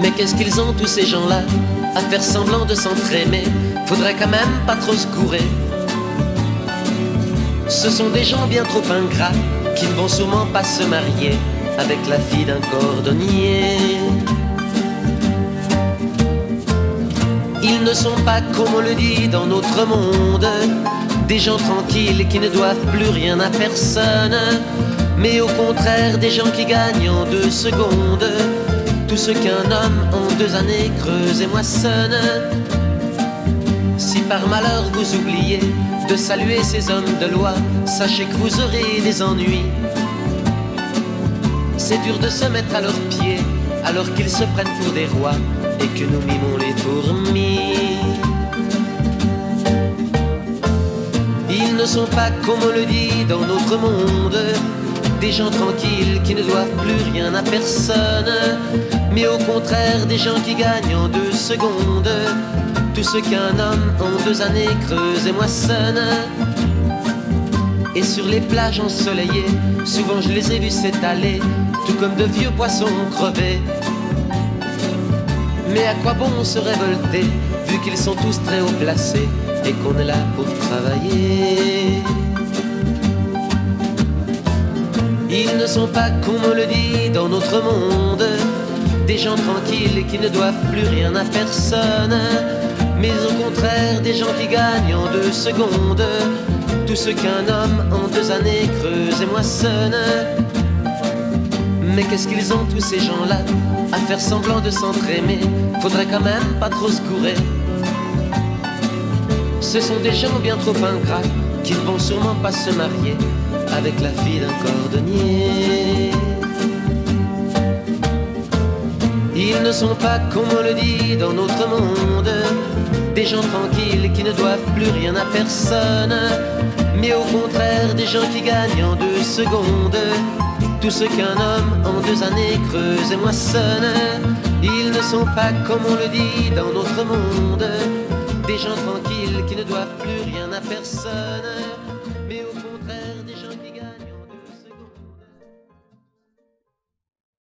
Mais qu'est-ce qu'ils ont tous ces gens-là à faire semblant de s'entraîner? Faudrait quand même pas trop se courer. Ce sont des gens bien trop ingrats qui ne vont sûrement pas se marier avec la fille d'un cordonnier. Ils ne sont pas, comme on le dit dans notre monde, des gens tranquilles qui ne doivent plus rien à personne, mais au contraire des gens qui gagnent en 2 secondes tout ce qu'un homme en 2 années creuse et moissonne. Si par malheur vous oubliez de saluer ces hommes de loi, sachez que vous aurez des ennuis. C'est dur de se mettre à leurs pieds alors qu'ils se prennent pour des rois et que nous mimons les fourmis. Ils ne sont pas, comme on le dit dans notre monde, des gens tranquilles qui ne doivent plus rien à personne, mais au contraire des gens qui gagnent en 2 secondes tout ce qu'un homme en 2 années creuse et moissonne. Et sur les plages ensoleillées, souvent je les ai vus s'étaler, tout comme de vieux poissons crevés. Mais à quoi bon se révolter, vu qu'ils sont tous très haut placés et qu'on est là pour travailler? Ils ne sont pas, comme on le dit dans notre monde, des gens tranquilles qui ne doivent plus rien à personne, mais au contraire des gens qui gagnent en 2 secondes tout ce qu'un homme en 2 années creuse et moissonne. Mais qu'est-ce qu'ils ont tous ces gens-là à faire semblant de s'entraîner? Faudrait quand même pas trop se courer. Ce sont des gens bien trop ingrats qui ne vont sûrement pas se marier avec la fille d'un cordonnier. Ils ne sont pas, comme on le dit dans notre monde, des gens tranquilles qui ne doivent plus rien à personne, mais au contraire des gens qui gagnent en 2 secondes tout ce qu'un homme en 2 années creuse et moissonne. Ils ne sont pas, comme on le dit dans notre monde, des gens tranquilles qui ne doivent plus rien à personne, mais au contraire des gens